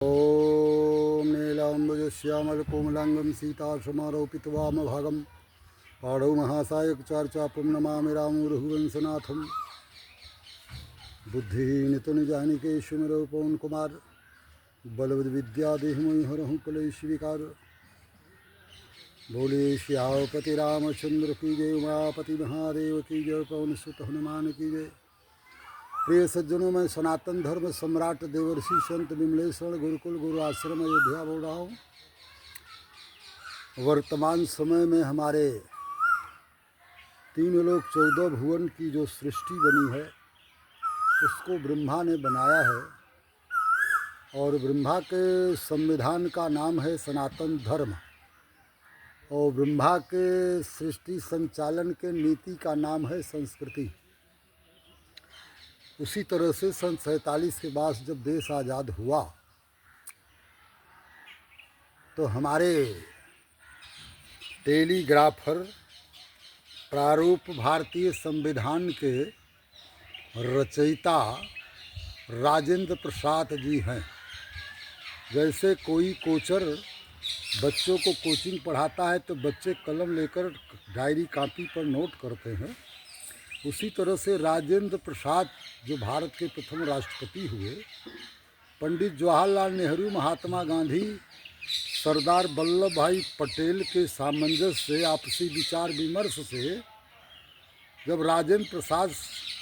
ॐ नीलाम्बुजश्यामलकोमलाङ्गं सीतासमारोपितवामभागं पाणौ महासायकचार्चापं नमामि रामं रघुवंशनाथं। बुद्धिहीनतनुजानिके सुमिरौ पवन कुमार, बलवद विद्या देहमयि हरहु कलेश विकार। बोले श्यामपति रामचंद्र की जय, उमापति महादेव की जय, पवन सुत हनुमान की जय। प्रिय सज्जनों, में सनातन धर्म सम्राट देवर्षि संत विमलेश्वर गुरुकुल गुरु आश्रम अयोध्या बोल रहा हूँ। वर्तमान समय में हमारे 3 लोक 14 भुवन की जो सृष्टि बनी है उसको ब्रह्मा ने बनाया है, और ब्रह्मा के संविधान का नाम है सनातन धर्म, और ब्रह्मा के सृष्टि संचालन के नीति का नाम है संस्कृति। उसी तरह से सन 47 के बाद जब देश आज़ाद हुआ तो हमारे टेलीग्राफर प्रारूप भारतीय संविधान के रचयिता राजेंद्र प्रसाद जी हैं। जैसे कोई कोचर बच्चों को कोचिंग पढ़ाता है तो बच्चे कलम लेकर डायरी कॉपी पर नोट करते हैं, उसी तरह से राजेंद्र प्रसाद जो भारत के प्रथम राष्ट्रपति हुए, पंडित जवाहरलाल नेहरू, महात्मा गांधी, सरदार वल्लभ भाई पटेल के सामंजस्य से, आपसी विचार विमर्श से जब राजेंद्र प्रसाद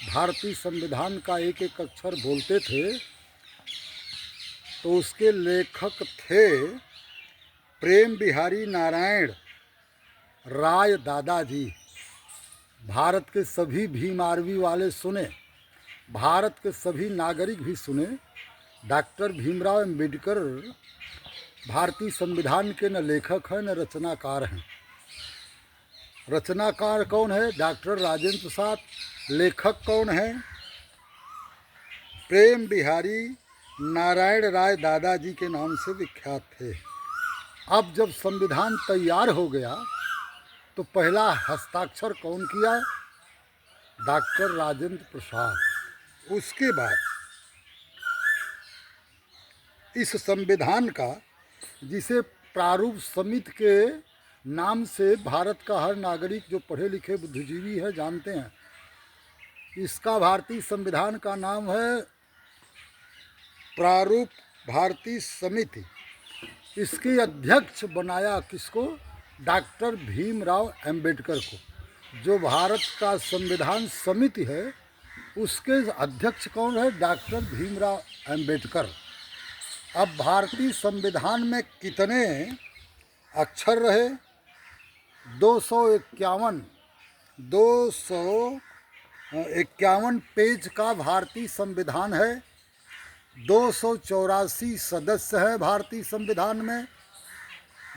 भारतीय संविधान का एक एक अक्षर बोलते थे तो उसके लेखक थे प्रेम बिहारी नारायण राय दादाजी। भारत के सभी भीम आर्मी वाले सुने, भारत के सभी नागरिक भी सुने। डॉक्टर भीमराव अम्बेडकर भारतीय संविधान के न लेखक हैं न रचनाकार हैं। रचनाकार कौन है? डॉक्टर राजेंद्र प्रसाद। लेखक कौन है? प्रेम बिहारी नारायण राय दादाजी के नाम से विख्यात थे। अब जब संविधान तैयार हो गया तो पहला हस्ताक्षर कौन किया? डॉक्टर राजेंद्र प्रसाद। उसके बाद इस संविधान का, जिसे प्रारूप समिति के नाम से भारत का हर नागरिक जो पढ़े लिखे बुद्धिजीवी है जानते हैं, इसका भारतीय संविधान का नाम है प्रारूप भारतीय समिति। इसके अध्यक्ष बनाया किसको? डॉक्टर भीमराव अम्बेडकर को। जो भारत का संविधान समिति है उसके अध्यक्ष कौन है? डॉक्टर भीमराव अम्बेडकर। अब भारतीय संविधान में कितने अक्षर रहे? 251 पेज का भारतीय संविधान है। 284 सदस्य हैं भारतीय संविधान में,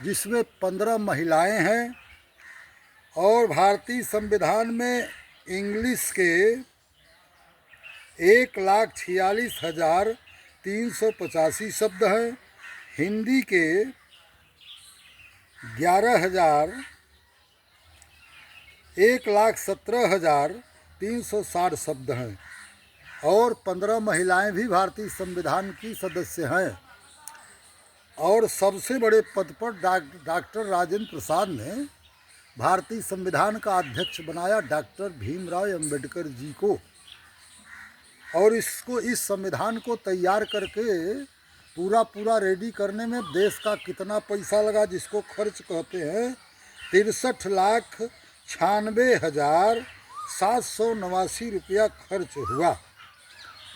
जिसमें 15 महिलाएं हैं। और भारतीय संविधान में इंग्लिश के 1,46,385 शब्द हैं, हिंदी के 1,17,360 शब्द हैं, और 15 महिलाएं भी भारतीय संविधान की सदस्य हैं। और सबसे बड़े पद पर डॉक्टर राजेंद्र प्रसाद ने भारतीय संविधान का अध्यक्ष बनाया डॉक्टर भीमराव अम्बेडकर जी को। और इस संविधान को तैयार करके पूरा रेडी करने में देश का कितना पैसा लगा, जिसको खर्च कहते हैं 63,96,789 रुपया खर्च हुआ।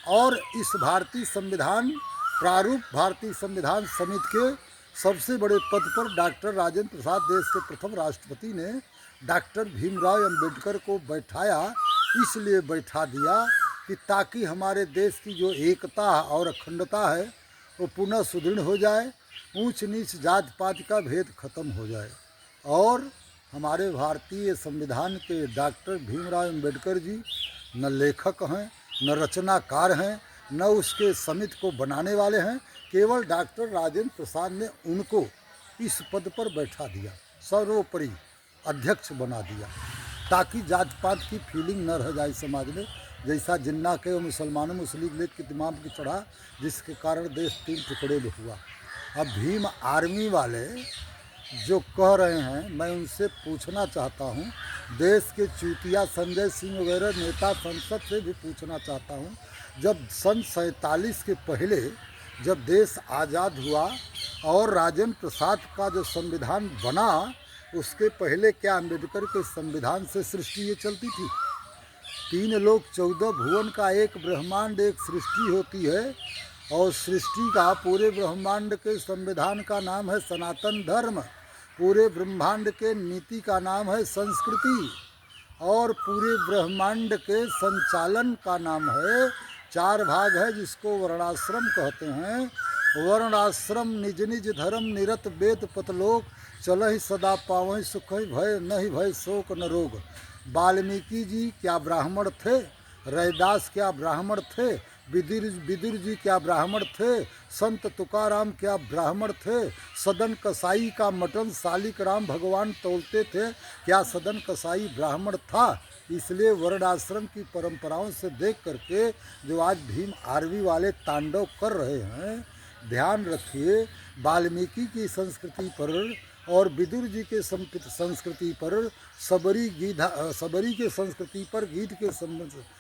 और इस भारतीय संविधान प्रारूप भारतीय संविधान समिति के सबसे बड़े पद पर डॉक्टर राजेंद्र प्रसाद, देश के प्रथम राष्ट्रपति, ने डॉक्टर भीमराव अम्बेडकर को बैठाया। इसलिए बैठा दिया कि ताकि हमारे देश की जो एकता और अखंडता है वो पुनः सुदृढ़ हो जाए, ऊंच नीच जात पात का भेद खत्म हो जाए। और हमारे भारतीय संविधान के डॉक्टर भीमराव अम्बेडकर जी न लेखक हैं, न रचनाकार हैं, न उसके समिति को बनाने वाले हैं। केवल डॉक्टर राजेंद्र प्रसाद ने उनको इस पद पर बैठा दिया, सर्वोपरि अध्यक्ष बना दिया, ताकि जात पात की फीलिंग न रह जाए समाज में। जैसा जिन्ना के और मुसलमानों मुस्लिम लीग के दिमाग की चढ़ा, जिसके कारण देश 3 टुकड़े में हुआ। अब भीम आर्मी वाले जो कह रहे हैं, मैं उनसे पूछना चाहता हूं, देश के चूतिया संजय सिंह वगैरह नेता संसद से भी पूछना चाहता हूं, जब सन 47 के पहले जब देश आज़ाद हुआ और राजेंद्र प्रसाद का जो संविधान बना, उसके पहले क्या अम्बेडकर के संविधान से सृष्टि ये चलती थी? 3 लोक 14 भुवन का एक ब्रह्मांड एक सृष्टि होती है, और सृष्टि का पूरे ब्रह्मांड के संविधान का नाम है सनातन धर्म, पूरे ब्रह्मांड के नीति का नाम है संस्कृति, और पूरे ब्रह्मांड के संचालन का नाम है 4 भाग है जिसको वर्णाश्रम कहते हैं। वर्णाश्रम निज निज धर्म निरत वेद पतलोक, चलहि सदा पावहि सुख भय नहीं भय शोक न रोग। वाल्मीकि जी क्या ब्राह्मण थे? रैदास क्या ब्राह्मण थे? विदुर जी क्या ब्राह्मण थे? संत तुकाराम क्या ब्राह्मण थे? सदन कसाई का मटन सालिक राम भगवान तोलते थे, क्या सदन कसाई ब्राह्मण था? इसलिए वर्णाश्रम की परंपराओं से देख करके जो आज भीम आर्मी वाले तांडव कर रहे हैं, ध्यान रखिए, वाल्मीकि की संस्कृति पर और विदुर जी के संस्कृति पर, सबरी के संस्कृति पर, गीत के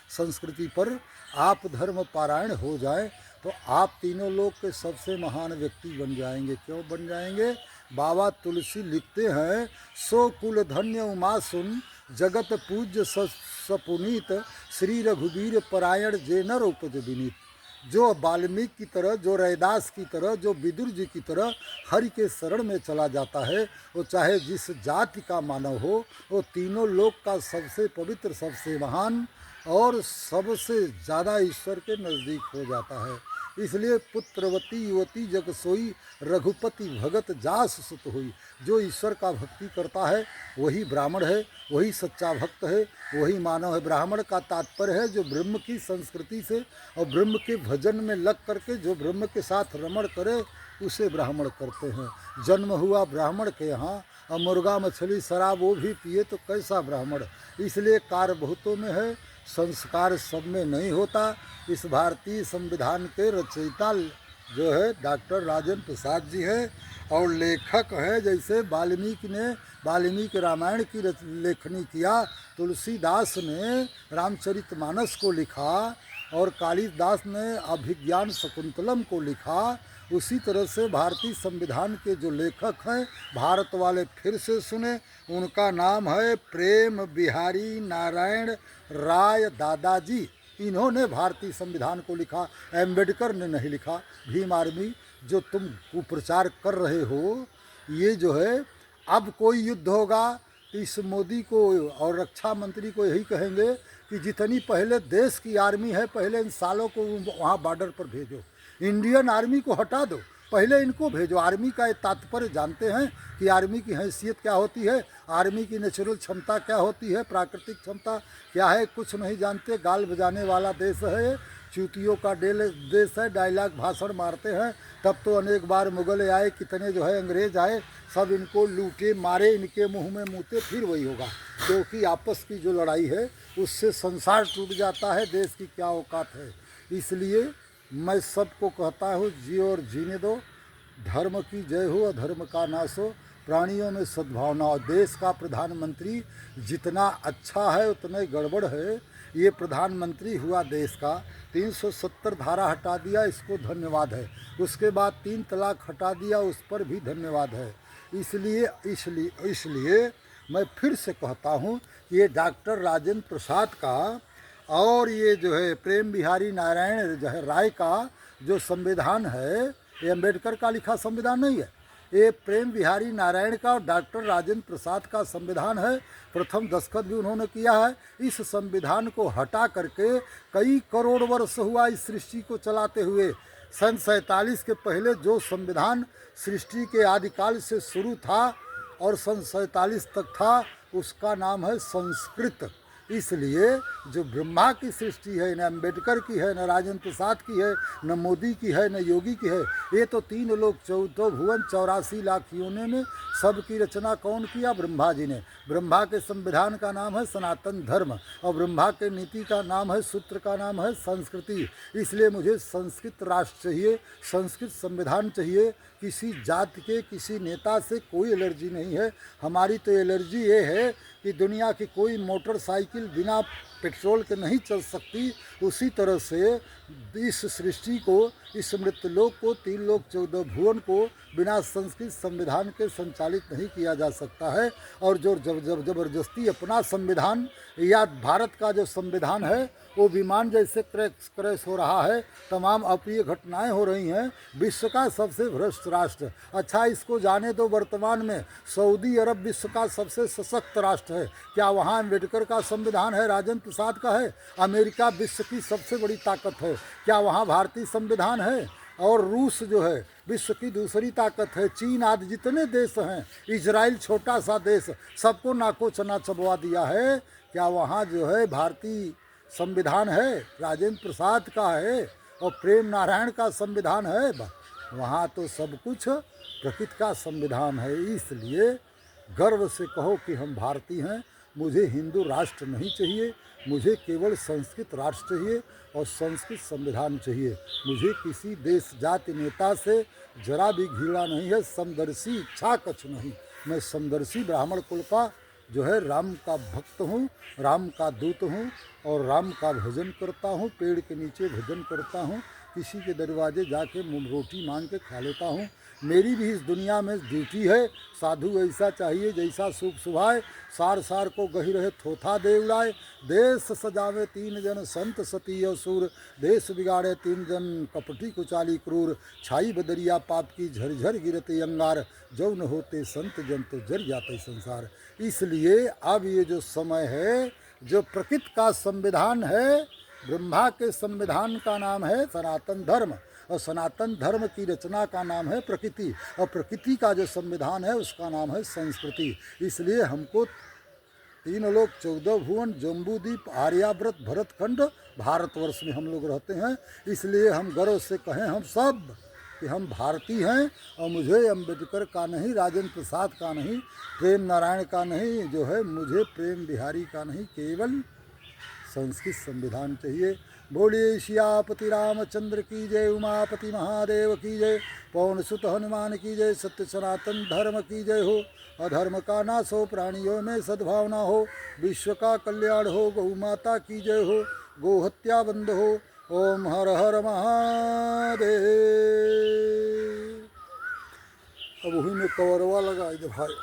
संस्कृति पर आप धर्म पारायण हो जाए तो आप तीनों लोग के सबसे महान व्यक्ति बन जाएंगे। क्यों बन जाएंगे? बाबा तुलसी लिखते हैं, सो कुल धन्य उमा सुन, जगत पूज्य सपुनीत, श्री रघुवीर परायण जे नर उपज विनीत। जो वाल्मीकि की तरह, जो रैदास की तरह, जो विदुर जी की तरह हरि के शरण में चला जाता है, वो चाहे जिस जाति का मानव हो, वो तीनों लोक का सबसे पवित्र, सबसे महान और सबसे ज़्यादा ईश्वर के नज़दीक हो जाता है। इसलिए पुत्रवती युवती जग सोई, रघुपति भगत जास सुत हुई। जो ईश्वर का भक्ति करता है वही ब्राह्मण है, वही सच्चा भक्त है, वही मानव है। ब्राह्मण का तात्पर्य है जो ब्रह्म की संस्कृति से और ब्रह्म के भजन में लग करके जो ब्रह्म के साथ रमण करे, उसे ब्राह्मण करते हैं। जन्म हुआ ब्राह्मण के यहाँ और मुर्गा मछली शराब वो भी पिए तो कैसा ब्राह्मण? इसलिए कार्य बहुतों में है, संस्कार सब में नहीं होता। इस भारतीय संविधान के रचयिता जो है डॉक्टर राजेंद्र प्रसाद जी हैं, और लेखक है जैसे वाल्मीकि रामायण की लेखनी किया, तुलसीदास ने रामचरितमानस को लिखा, और कालिदास ने अभिज्ञान शकुंतलम को लिखा। उसी तरह से भारतीय संविधान के जो लेखक हैं, भारत वाले फिर से सुने, उनका नाम है प्रेम बिहारी नारायण राय दादाजी। इन्होंने भारतीय संविधान को लिखा, अम्बेडकर ने नहीं लिखा। भीम आर्मी जो तुम कुप्रचार कर रहे हो, ये जो है, अब कोई युद्ध होगा तो इस मोदी को और रक्षा मंत्री को यही कहेंगे कि जितनी पहले देश की आर्मी है, पहले इन सालों को वहाँ बॉर्डर पर भेजो, इंडियन आर्मी को हटा दो, पहले इनको भेजो। आर्मी का तात्पर्य जानते हैं कि आर्मी की हैसियत क्या होती है, आर्मी की नेचुरल क्षमता क्या होती है, प्राकृतिक क्षमता क्या है, कुछ नहीं जानते। गाल बजाने वाला देश है, चूतियों का देश है, डायलॉग भाषण मारते हैं। तब तो अनेक बार मुगल आए, कितने जो है अंग्रेज आए, सब इनको लूटे मारे, इनके मुंह में मुँहते, फिर वही होगा। क्योंकि आपस की जो लड़ाई है उससे संसार टूट जाता है, देश की क्या औकात है। इसलिए मैं सबको कहता हूँ, जियो और जीने दो, धर्म की जय हो, अधर्म का नाश हो, प्राणियों में सद्भावना हो। देश का प्रधानमंत्री जितना अच्छा है उतने गड़बड़ है। ये प्रधानमंत्री हुआ देश का, 370 धारा हटा दिया, इसको धन्यवाद है। उसके बाद 3 तलाक हटा दिया, उस पर भी धन्यवाद है। इसलिए मैं फिर से कहता हूँ, ये डॉक्टर राजेंद्र प्रसाद का और ये जो है प्रेम बिहारी नारायण जो है राय का जो संविधान है, ये अम्बेडकर का लिखा संविधान नहीं है, ये प्रेम बिहारी नारायण का और डॉक्टर राजेंद्र प्रसाद का संविधान है। प्रथम दस्तखत भी उन्होंने किया है। इस संविधान को हटा करके कई करोड़ वर्ष हुआ इस सृष्टि को चलाते हुए। सन 47 के पहले जो संविधान सृष्टि के आदिकाल से शुरू था और सन 47 तक था, उसका नाम है संस्कृत। इसलिए जो ब्रह्मा की सृष्टि है, न अम्बेडकर की है, न राजेंद्र प्रसाद की है, न मोदी की है, न योगी की है, ये तो 3 लोग 14 भुवन 84 लाख योनि में सबकी रचना कौन किया? ब्रह्मा जी ने। ब्रह्मा के संविधान का नाम है सनातन धर्म और ब्रह्मा के नीति का नाम है, सूत्र का नाम है संस्कृति। इसलिए मुझे संस्कृत राष्ट्र चाहिए, संस्कृत संविधान चाहिए। किसी जाति के किसी नेता से कोई एलर्जी नहीं है। हमारी तो एलर्जी ये है कि दुनिया की कोई मोटरसाइकिल बिना पेट्रोल के नहीं चल सकती। उसी तरह से इस सृष्टि को, इस मृत्यलोक को, 3 लोक 14 भुवन को बिना संस्कृत संविधान के संचालित नहीं किया जा सकता है। और जो जबरदस्ती अपना संविधान या भारत का जो संविधान है वो विमान जैसे क्रैश हो रहा है, तमाम अप्रिय घटनाएं हो रही हैं। विश्व का सबसे भ्रष्ट राष्ट्र, अच्छा इसको जाने दो, वर्तमान में सऊदी अरब विश्व का सबसे सशक्त राष्ट्र है। क्या वहाँ अम्बेडकर का संविधान है, राजेंद्र प्रसाद का है? अमेरिका विश्व की सबसे बड़ी ताकत है, क्या वहाँ भारतीय संविधान है? और रूस जो है विश्व की दूसरी ताकत है। चीन आदि जितने देश हैं, इजराइल छोटा सा देश, सबको नाको चना चबवा दिया है। क्या वहाँ जो है भारतीय संविधान है? राजेंद्र प्रसाद का है और प्रेम नारायण का संविधान है? वहाँ तो सब कुछ प्रकृति का संविधान है। इसलिए गर्व से कहो कि हम भारतीय हैं। मुझे हिंदू राष्ट्र नहीं चाहिए, मुझे केवल संस्कृत राष्ट्र चाहिए और संस्कृत संविधान चाहिए। मुझे किसी देश जाति नेता से जरा भी घृणा नहीं है। समदर्शी इच्छा कछ नहीं। मैं समदर्शी ब्राह्मण कुल का जो है राम का भक्त हूँ, राम का दूत हूँ और राम का भजन करता हूँ। पेड़ के नीचे भजन करता हूँ, किसी के दरवाजे जाके रोटी मांग के खा लेता हूँ। मेरी भी इस दुनिया में ड्यूटी है। साधु ऐसा चाहिए जैसा सुख सुभाए, सार सार को गही रहे थोथा दे उड़ाए। देश सजावे 3 जन संत सती असुर, देश बिगाड़े 3 जन कपटी कुचाली क्रूर। छाई बदरिया पाप की झरझर गिरते अंगार, जो न होते संत जन तो जर जाते संसार। इसलिए अब ये जो समय है, जो प्रकृति का संविधान है, ब्रह्मा के संविधान का नाम है सनातन धर्म और सनातन धर्म की रचना का नाम है प्रकृति और प्रकृति का जो संविधान है उसका नाम है संस्कृति। इसलिए हमको 3 लोक 14 भुवन, जम्बूद्वीप, आर्यावर्त, भरतखंड, भारतवर्ष में हम लोग रहते हैं। इसलिए हम गर्व से कहें हम सब कि हम भारतीय हैं और मुझे अम्बेडकर का नहीं, राजेंद्र प्रसाद का नहीं, प्रेम नारायण का नहीं, जो है मुझे प्रेम बिहारी का नहीं, केवल संस्कृत संविधान चाहिए। बोलिए सियापति रामचंद्र की जय, उमापति महादेव की जय, पवन सुत हनुमान की जय, सत्य सनातन धर्म की जय हो। अधर्म का नाश हो, प्राणियों में सद्भावना हो, विश्व का कल्याण हो, गौ माता की जय हो, गो हत्या बंद हो। ओम हर हर महादेव। अब वही में कवरवा लगा भाई।